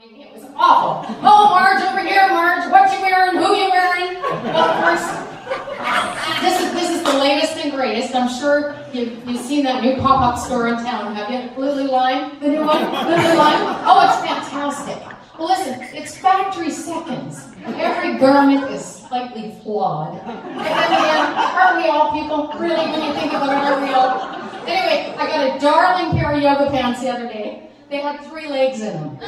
It was awful. Oh, Marge, over here, Marge. What you wearing? Who you wearing? Well, of course, this is the latest and greatest. I'm sure you've seen that new pop-up store in town, have you? Lily Lime, the new one? Lily Lime? Oh, it's fantastic. Well, listen, it's factory seconds. Every garment is slightly flawed. And then, aren't we all people? Really, when you think about it, aren't we all? Anyway, I got a darling pair of yoga pants the other day. They had 3 legs in them. So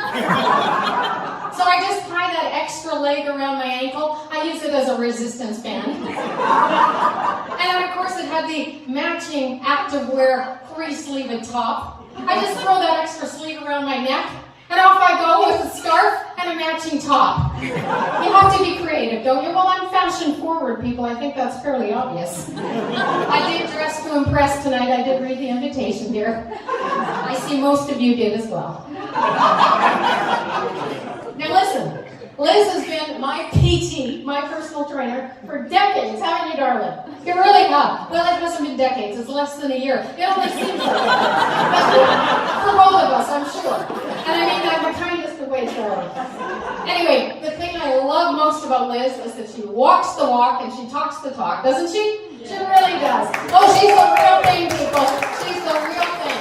I just tie that extra leg around my ankle. I use it as a resistance band. And of course it had the matching activewear 3-sleeved top. I just throw that extra sleeve around my neck, and off I go with a scarf and a matching top. You have to be creative, don't you? Well, I'm fashion forward, people. I think that's fairly obvious. I did dress to impress tonight. I did read the invitation, dear. I see most of you did as well. Now listen, Liz has been my PT, my personal trainer, for decades, haven't you, darling? You really have. Well, it hasn't been decades. It's less than a year. It only seems like it. For both of us, I'm sure. And I mean that in the kindest of ways, darling. Anyway, the thing I love most about Liz is that she walks the walk and she talks the talk, doesn't she? She really does. Oh, she's the real thing, people. She's the real thing.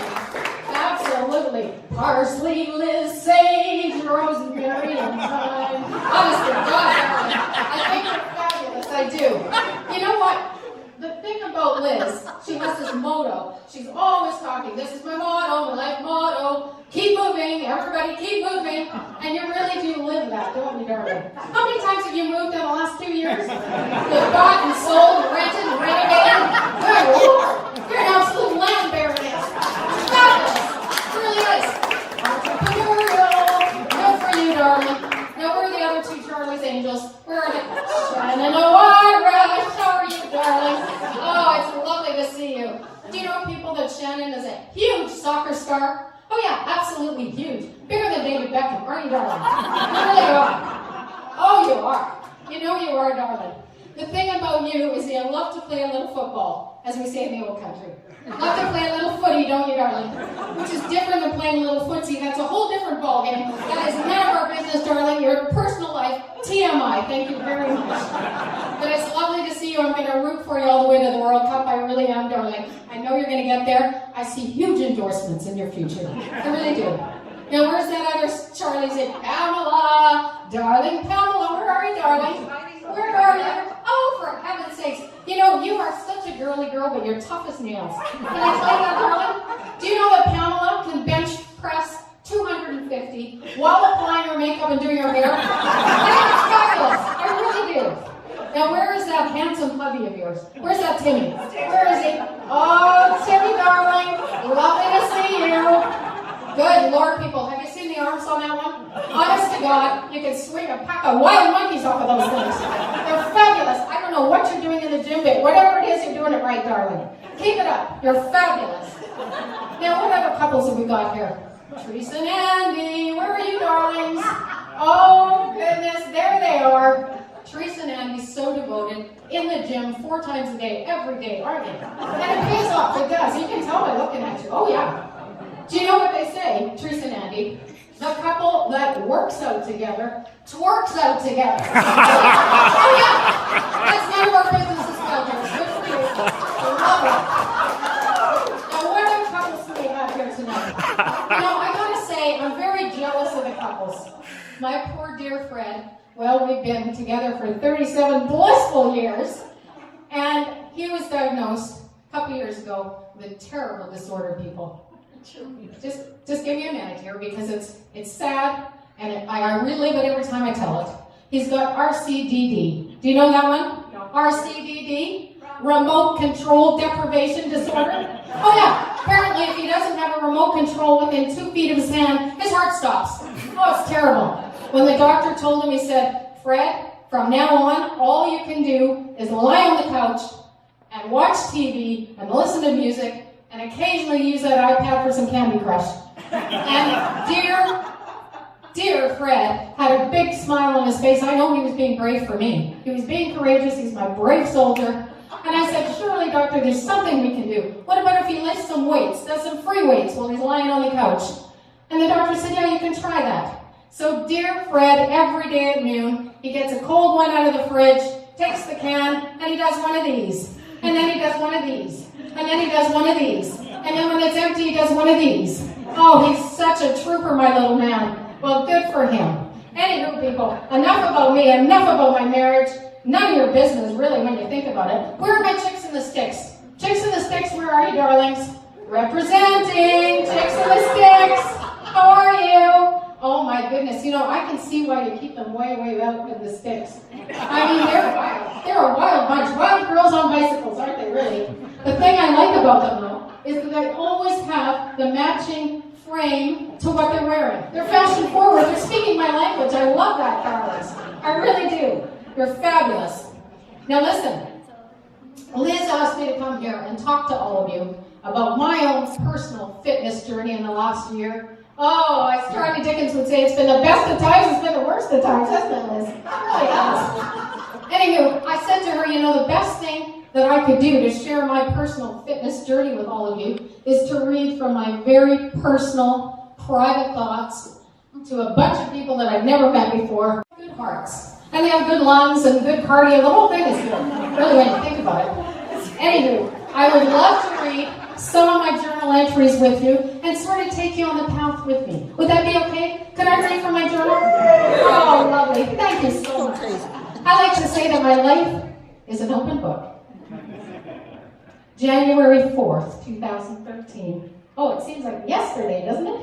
Absolutely. Parsley, Liz, sage, rosemary, and thyme. Honestly, God, I think you're fabulous. I do. You know what? The thing about Liz, she has this motto. She's always talking. This is my motto, my life motto. Keep moving, everybody keep moving. And you really do live that, don't you, darling? How many times have you moved in the last 2 years? You've bought and sold and rented and renovated. Good Lord, you're an absolute land baroness. It's fabulous. It really is. Entrepreneurial. Good for you, darling. Now, where are the other 2 Charlie's Angels? Where are they? Shannon O'Hara. How are you, darling? Oh, it's lovely to see you. Do you know, people, that Shannon is a huge soccer star? Oh yeah, absolutely huge. Bigger than David Beckham, aren't you, darling? You really are. Oh, you are. You know you are, darling. The thing about you is you love to play a little football, as we say in the old country. Love to play a little footy, don't you, darling? Which is different than playing a little footsie. That's a whole different ballgame. That is none of our business, darling. Your personal life, TMI. Thank you very much. But it's lovely to see you. I'm going to root for you all the way to the World Cup. I really am, darling. I know you're going to get there. I see huge endorsements in your future. I really do. Now, where's that other Charlie's in? Pamela. Darling Pamela, where are you, darling? Where are you? Oh, for heaven's sakes. You know, you are such a girly girl, but you're tough as nails. Can I tell you that, darling? Do you know that Pamela can bench press 250 while applying her makeup and doing her hair? I think it's fabulous. I really do. Now, where is that handsome hubby of yours? Where's that Timmy? Where is he? Oh, Timmy, darling. Lovely to see you. Good Lord, people. Have you seen the arms on that one? Honest to God, you can swing a pack of wild monkeys off of those things. They're fabulous. I don't know what you're doing in the gym, but whatever it is, you're doing it right, darling. Keep it up. You're fabulous. Now, what other couples have we got here? Teresa and Andy. Where are you, darlings? Oh, goodness. There they are. Teresa and Andy, so devoted, in the gym 4 times a day, every day, aren't they? And it pays off. It does. You can tell by looking at you. Oh, yeah. Do you know what they say, Teresa and Andy? The couple that works out together, twerks out together. Oh, yeah. That's none of our business is culture. Good for you. I love it. Now, what other couples do we have here tonight? You know, I gotta say, I'm very jealous of the couples. My poor dear Fred, well, we've been together for 37 blissful years, and he was diagnosed a couple years ago with a terrible disorder, people. Just give me a minute here, because it's sad, and I relive it every time I tell it. He's got RCDD. Do you know that one? No. RCDD? Remote Control Deprivation Disorder? Oh yeah, apparently if he doesn't have a remote control within 2 feet of his hand, his heart stops. Oh, it's terrible. When the doctor told him, he said, Fred, from now on, all you can do is lie on the couch and watch TV and listen to music and occasionally use that iPad for some Candy Crush. And dear Fred had a big smile on his face. I know he was being brave for me. He was being courageous. He's my brave soldier. And I said, surely, doctor, there's something we can do. What about if he lifts some weights, does some free weights while he's lying on the couch? And the doctor said, yeah, you can try that. So dear Fred, every day at noon, he gets a cold one out of the fridge, takes the can, and he does one of these. And then he does one of these. And then he does one of these. And then when it's empty, he does one of these. Oh, he's such a trooper, my little man. Well, good for him. Anywho, people, enough about me, enough about my marriage. None of your business, really, when you think about it. Where are my chicks in the sticks? Chicks in the sticks, where are you, darlings? Representing chicks in the sticks. How are you? Oh my goodness, you know, I can see why you keep them way, way out in the sticks. I mean, they're wild. They're a wild bunch. Wild girls on bicycles, aren't they, really? The thing I like about them, though, is that they always have the matching frame to what they're wearing. They're fashion forward. They're speaking my language. I love that, darlings. I really do. You're fabulous. Now listen, Liz asked me to come here and talk to all of you about my own personal fitness journey in the last year. Oh, as Charlie Dickens would say, it's been the best of times, it's been the worst of times, hasn't it, Liz? It really has. Anywho, I said to her, you know, the best thing that I could do to share my personal fitness journey with all of you is to read from my very personal, private thoughts to a bunch of people that I've never met before. Good hearts. And they have good lungs and good cardio. The whole thing is good, really, when you think about it. Anywho, I would love to read some of my journal entries with you and sort of take you on the path with me. Would that be okay? Could I read from my journal? Oh, lovely. Thank you so much. I like to say that my life is an open book. January 4th, 2013. Oh, it seems like yesterday, doesn't it?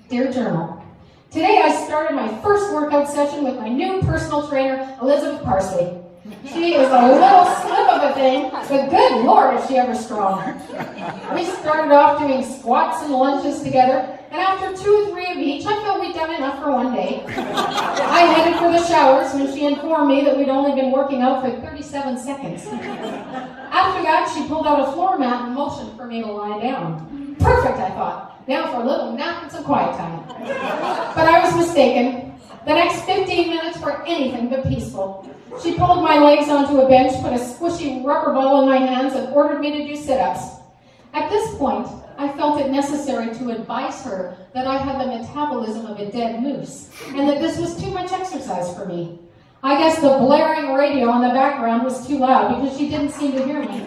Dear Journal, today I started my first workout session with my new personal trainer, Elizabeth Parsley. She is a little slip of a thing, but good Lord, is she ever strong. We started off doing squats and lunges together, and after 2 or 3 of each, I felt we'd done enough for one day. I headed for the showers when she informed me that we'd only been working out for 37 seconds. After that, she pulled out a floor mat and motioned for me to lie down. Perfect, I thought. Now for a little nap and some quiet time. But I was mistaken. The next 15 minutes were anything but peaceful. She pulled my legs onto a bench, put a squishy rubber ball in my hands, and ordered me to do sit-ups. At this point, I felt it necessary to advise her that I had the metabolism of a dead moose, and that this was too much exercise for me. I guess the blaring radio in the background was too loud because she didn't seem to hear me.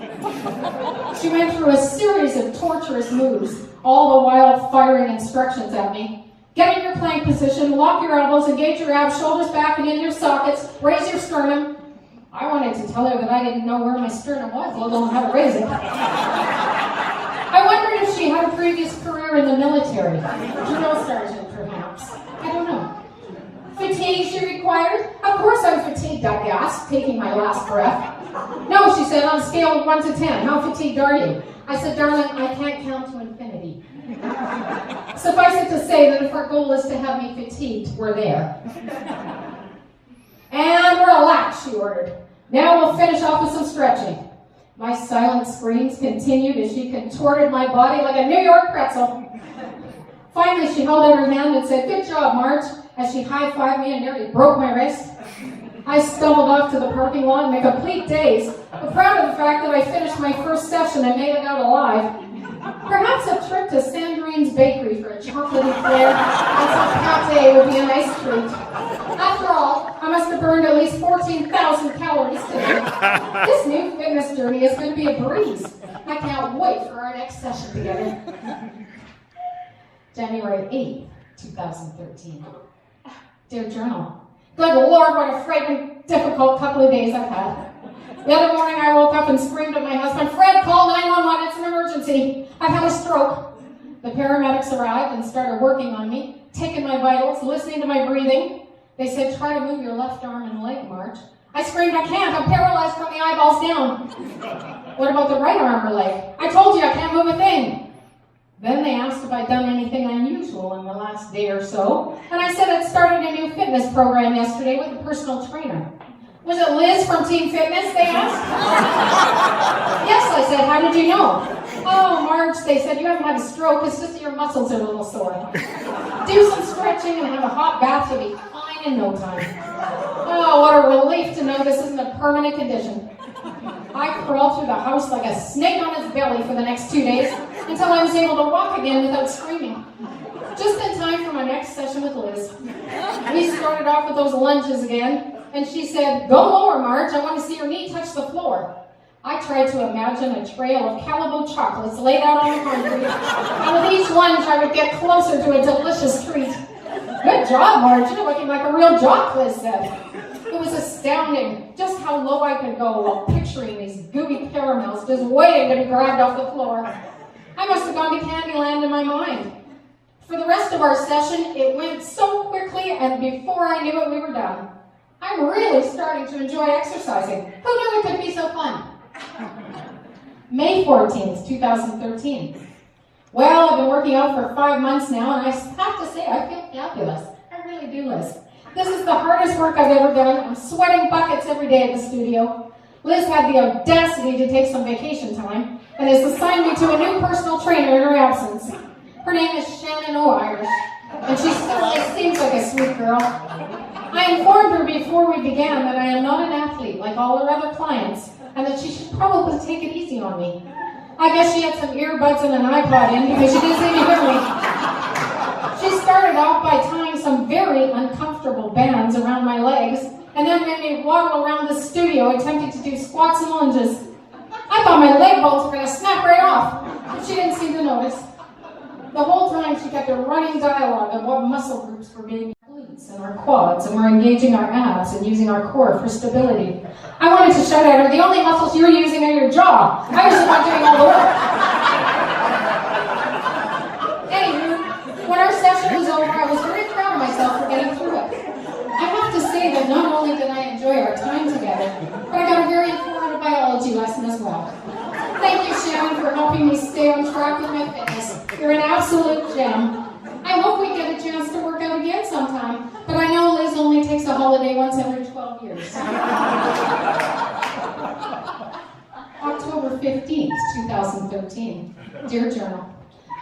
She went through a series of torturous moves, all the while firing instructions at me. Get in your plank position, lock your elbows, engage your abs, shoulders back and in your sockets, raise your sternum. I wanted to tell her that I didn't know where my sternum was, let alone how to raise it. I wondered if she had a previous career in the military. Drill sergeant, perhaps. I don't know. Fatigue, she required. Of course I'm fatigued, I gasped, taking my last breath. No, she said, on a scale of 1 to 10, how fatigued are you? I said, darling, I can't count to infinity. Suffice it to say that if our goal is to have me fatigued, we're there. And relax, she ordered. Now we'll finish off with some stretching. My silent screams continued as she contorted my body like a New York pretzel. Finally, she held out her hand and said, good job, Marge, as she high-fived me and nearly broke my wrist. I stumbled off to the parking lot in a complete daze, but proud of the fact that I finished my first session and made it out alive. Perhaps a trip to Sandrine's Bakery for a chocolatey flair and some pate would be a nice treat. After all, I must have burned at least 14,000 calories today. This new fitness journey is going to be a breeze. I can't wait for our next session together. January 8th, 2013. Dear Journal, good Lord, what a frightening, difficult couple of days I've had. The other morning I woke up and screamed at my husband, Fred, call 911, it's an emergency. I've had a stroke. The paramedics arrived and started working on me, taking my vitals, listening to my breathing. They said, try to move your left arm and leg, Marge. I screamed, I can't, I'm paralyzed from the eyeballs down. What about the right arm or leg? I told you I can't move a thing. Then they asked if I'd done anything unusual in the last day or so, and I said I'd started a new fitness program yesterday with a personal trainer. Was it Liz from Team Fitness, they asked? Yes, I said, how did you know? Oh, Marge, they said, you haven't had a stroke, it's just your muscles are a little sore. Do some stretching and have a hot bath, you'll be fine in no time. Oh, what a relief to know this isn't a permanent condition. I crawled through the house like a snake on its belly for the next 2 days until I was able to walk again without screaming. Just in time for my next session with Liz. We started off with those lunges again, and she said, "Go lower, Marge. I want to see your knee touch the floor." I tried to imagine a trail of Calibo chocolates laid out on the concrete, and with each lunge I would get closer to a delicious treat. "Good job, Marge. You're looking like a real jock," Liz said. It was astounding just how low I could go while picturing these gooey caramels just waiting to be grabbed off the floor. I must have gone to Candyland in my mind. For the rest of our session, it went so quickly, and before I knew it, we were done. I'm really starting to enjoy exercising. Who knew it could be so fun? May 14th, 2013. Well, I've been working out for 5 months now, and I have to say I feel fabulous. I really do, Liz. This is the hardest work I've ever done. I'm sweating buckets every day at the studio. Liz had the audacity to take some vacation time and has assigned me to a new personal trainer in her absence. Her name is Shannon O'Irish, and she certainly seems like a sweet girl. I informed her before we began that I am not an athlete like all her other clients, and that she should probably take it easy on me. I guess she had some earbuds and an iPod in because she didn't seem to hear me. She started off by tying some very uncomfortable bands around my legs, and then made me waddle around the studio attempting to do squats and lunges. I thought my leg bones were going to snap right off, but she didn't seem to notice. The whole time she kept a running dialogue of what muscle groups were being glutes and our quads, and we're engaging our abs and using our core for stability. I wanted to shout at her, "The only muscles you're using are your jaw. I was the one doing all the work." Anywho, when our session was over, I was very proud of myself for getting through it. I have to say that not only did I enjoy our time together, but I got a very informative biology lesson as well. Thank you, Shannon, for helping me stay on track with my fitness. You're an absolute gem. I hope we get a chance to work out again sometime, but I know Liz only takes a holiday once every 12 years. October 15th, 2013. Dear Journal,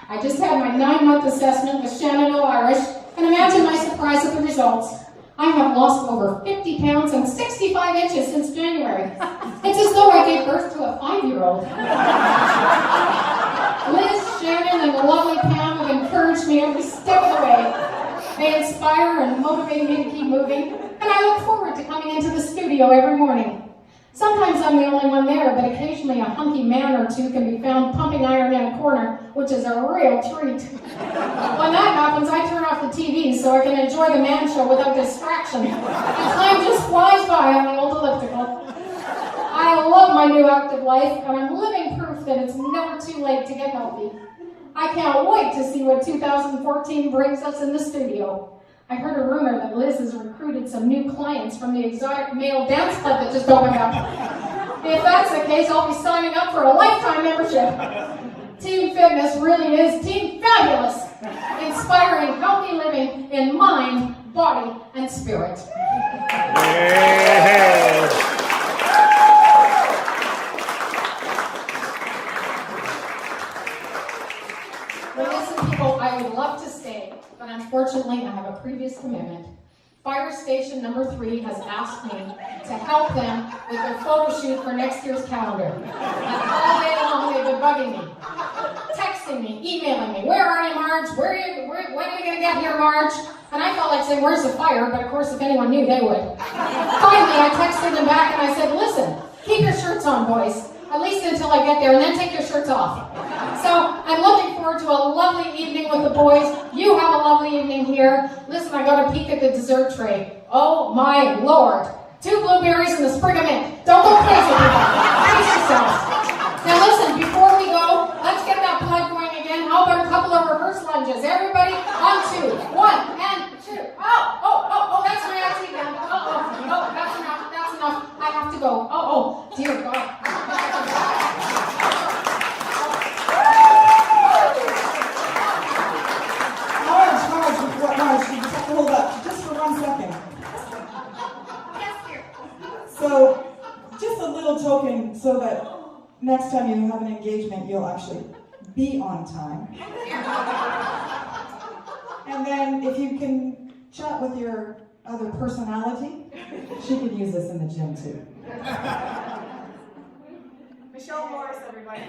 I just had my 9-month assessment with Shannon O'Irish, and imagine my surprise at the results. I have lost over 50 pounds and 65 inches since January. It's as though I gave birth to a 5-year-old. Liz, Shannon, and the lovely Pam have encouraged me every step of the way. They inspire and motivate me to keep moving, and I look forward to coming into the studio every morning. Sometimes I'm the only one there, but occasionally a hunky man or two can be found pumping iron in a corner, which is a real treat. When that happens, I turn off the TV so I can enjoy the man show without distraction. And time just flies by on the old elliptical. I love my new active life, and I'm living proof that it's never too late to get healthy. I can't wait to see what 2014 brings us in the studio. I heard a rumor that Liz has recruited some new clients from the exotic male dance club that just opened up. If that's the case, I'll be signing up for a lifetime membership. Team Fitness really is Team Fabulous, inspiring healthy living in mind, body, and spirit. Yeah. Well, listen, people, I would love to stay, but unfortunately, I have a previous commitment. Fire Station number 3 has asked me to help them with their photo shoot for next year's calendar. And all day long, they've been bugging me, texting me, emailing me. "Where are you, Marge? When are you going to get here, Marge?" And I felt like saying, "Where's the fire?" But of course, if anyone knew, they would. Finally, I texted them back and I said, "Listen, keep your shirts on, boys. At least until I get there, and then take your shirts off." So I'm looking forward to a lovely evening with the boys. You have a lovely evening here. Listen, I got a peek at the dessert tray. Oh my Lord. 2 blueberries and a sprig of mint. Don't go crazy, people. Brace yourselves. Now listen, before we go, let's get that blood going again. How about a couple of reverse lunges? Everybody, on 2. 1 and 2. Oh, that's my auntie again. Oh, that's enough. I have to go. Oh, dear God. Marge, you just have to hold up just for 1 second. Yes, dear. So, just a little token so that next time you have an engagement, you'll actually be on time. And then if you can chat with your other personality, she could use this in the gym too. Michelle Morris, everybody.